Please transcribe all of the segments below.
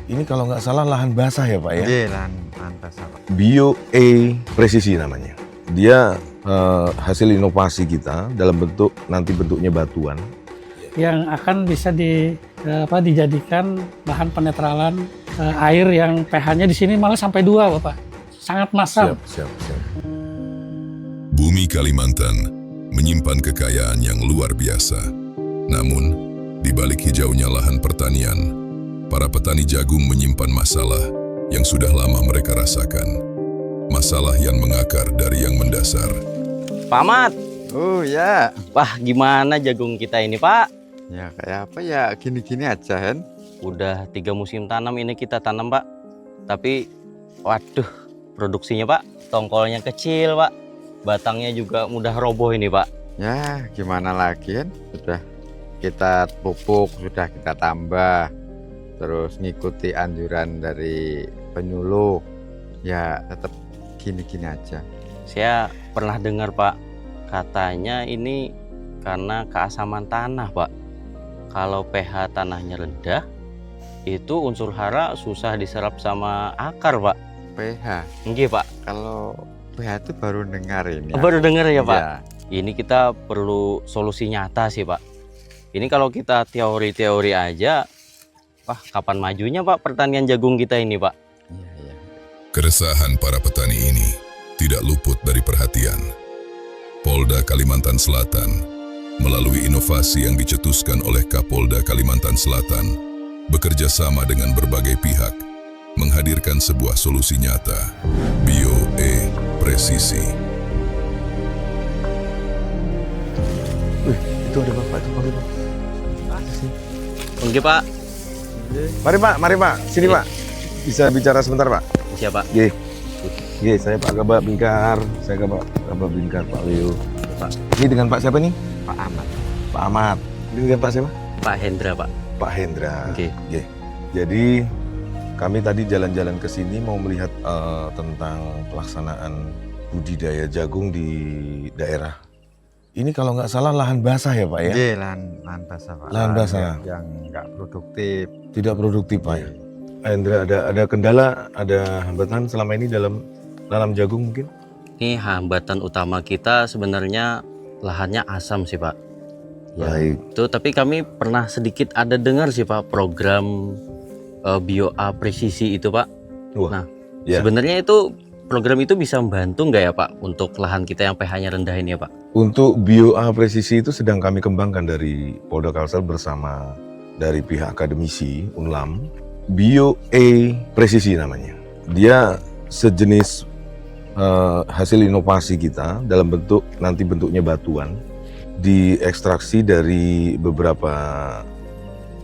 Ini kalau nggak salah lahan basah ya Pak ya? Iya, lahan basah Pak. Bio A Presisi namanya. Dia hasil inovasi kita dalam bentuk nanti bentuknya batuan. Yang akan bisa dijadikan bahan penetralan air yang pH-nya di sini malah sampai 2 Bapak. Sangat masam. Siap. Bumi Kalimantan menyimpan kekayaan yang luar biasa. Namun, di balik hijaunya lahan pertanian, para petani jagung menyimpan masalah yang sudah lama mereka rasakan. Masalah yang mengakar dari yang mendasar. Pak Ahmad, Oh ya, wah gimana jagung kita ini Pak? ya kayak apa ya, gini-gini aja kan. Udah 3 musim tanam ini kita tanam Pak. Tapi, waduh, produksinya Pak, tongkolnya kecil Pak. Batangnya juga mudah roboh ini Pak. Ya gimana lagi kan, sudah kita pupuk, sudah kita tambah, terus ngikuti anjuran dari penyuluh, ya tetap gini-gini aja. Saya pernah dengar Pak, katanya ini karena keasaman tanah Pak. Kalau pH tanahnya rendah, itu unsur hara susah diserap sama akar Pak. pH, Nggih Pak. kalau pH itu baru dengar ini. Baru dengar ya Pak. Ya. Ini kita perlu solusi nyata sih Pak. Ini kalau kita teori-teori aja, wah kapan majunya Pak pertanian jagung kita ini Pak? Iya. Keresahan para petani ini tidak luput dari perhatian. Polda Kalimantan Selatan, melalui inovasi yang dicetuskan oleh Kapolda Kalimantan Selatan, bekerja sama dengan berbagai pihak, menghadirkan sebuah solusi nyata, Bio A Presisi. Itu ada Bapak tuh, mari Pak. Oke Pak. Mari Pak, sini Pak. Bisa bicara sebentar Pak? Siapa? Iya, saya Pak Kabak Bingkar, Pak Leo. Pak, ini dengan Pak siapa nih? Pak Ahmad. Pak Ahmad. Ini dengan Pak siapa? Pak Hendra Pak. Pak Hendra. Oke. Oke. Jadi kami tadi jalan-jalan ke sini mau melihat tentang pelaksanaan budidaya jagung di daerah. Ini kalau nggak salah lahan basah ya Pak ya? Iya, lahan basah Pak. Lahan basah. Yang nggak produktif. Tidak produktif Pak ya? Pak Hendra, ada kendala, ada hambatan selama ini dalam jagung mungkin? Ini hambatan utama kita sebenarnya lahannya asam sih Pak. Ya, Baik. itu tapi kami pernah sedikit ada dengar sih Pak program Bio A Presisi itu Pak. Wah, Nah, ya. sebenarnya itu program itu bisa membantu nggak ya Pak untuk lahan kita yang pH-nya rendah ini ya Pak? Untuk Bio A Presisi itu sedang kami kembangkan dari Polda Kalsel bersama dari pihak akademisi Unlam. Bio A Presisi namanya. Dia sejenis hasil inovasi kita dalam bentuk nanti bentuknya batuan, diekstraksi dari beberapa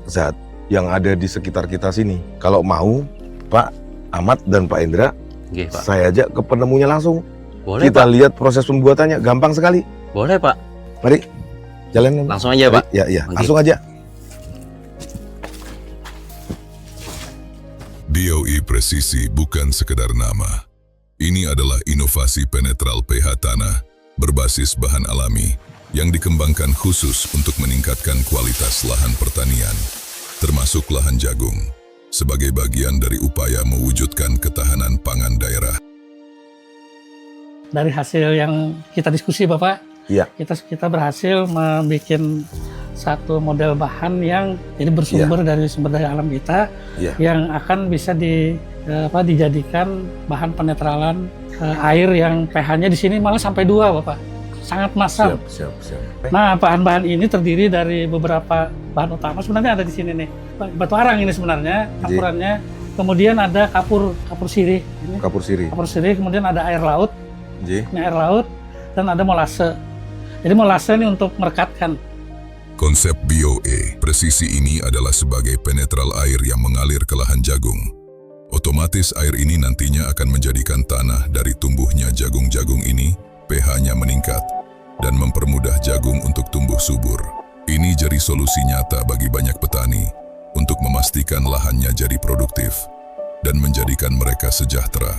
zat yang ada di sekitar kita sini. Kalau mau Pak Ahmad dan Pak Hendra, Nggih Pak. saya ajak ke penemunya langsung. Boleh Kita Pak. lihat proses pembuatannya, gampang sekali. Boleh Pak. Mari, jalan. Langsung aja Pak. Ya, Oke. langsung aja. BioE Presisi bukan sekedar nama. Ini adalah inovasi penetral pH tanah berbasis bahan alami yang dikembangkan khusus untuk meningkatkan kualitas lahan pertanian, termasuk lahan jagung, sebagai bagian dari upaya mewujudkan ketahanan pangan daerah. Dari hasil yang kita diskusi Bapak, Iya. kita berhasil membuat satu model bahan yang jadi bersumber dari sumber daya alam kita, Iya. yang akan bisa dijadikan bahan penetralan air yang pH-nya di sini malah sampai 2 Bapak. Sangat masam. Siap. Nah, bahan-bahan ini terdiri dari beberapa bahan utama. Sebenarnya ada di sini nih. Batu arang ini sebenarnya campurannya. Kemudian ada kapur sirih. Ini Kapur sirih. kapur sirih. Kemudian ada air laut. Ji. Ini air laut dan ada molase. Jadi molase ini untuk merekatkan. Konsep BioE Presisi ini adalah sebagai penetral air yang mengalir ke lahan jagung. Otomatis air ini nantinya akan menjadikan tanah dari tumbuhnya jagung-jagung ini pH-nya meningkat dan mempermudah jagung untuk tumbuh subur. Ini jadi solusi nyata bagi banyak petani untuk memastikan lahannya jadi produktif dan menjadikan mereka sejahtera.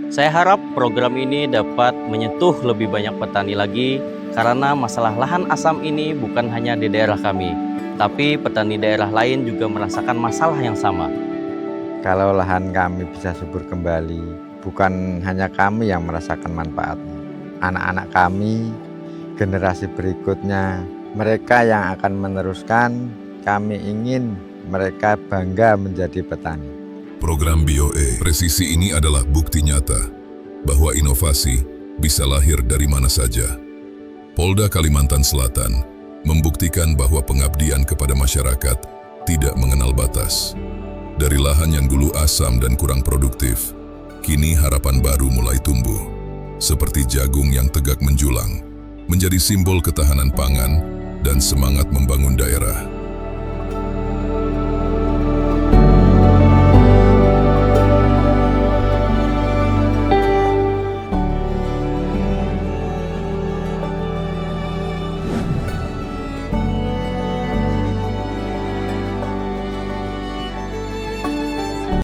Saya harap program ini dapat menyentuh lebih banyak petani lagi karena masalah lahan asam ini bukan hanya di daerah kami, tapi petani daerah lain juga merasakan masalah yang sama. Kalau lahan kami bisa subur kembali, bukan hanya kami yang merasakan manfaatnya. Anak-anak kami, generasi berikutnya, mereka yang akan meneruskan, kami ingin mereka bangga menjadi petani. Program BioE Presisi ini adalah bukti nyata bahwa inovasi bisa lahir dari mana saja. Polda Kalimantan Selatan membuktikan bahwa pengabdian kepada masyarakat tidak mengenal batas. Dari lahan yang dulu asam dan kurang produktif, kini harapan baru mulai tumbuh. Seperti jagung yang tegak menjulang, menjadi simbol ketahanan pangan dan semangat membangun daerah.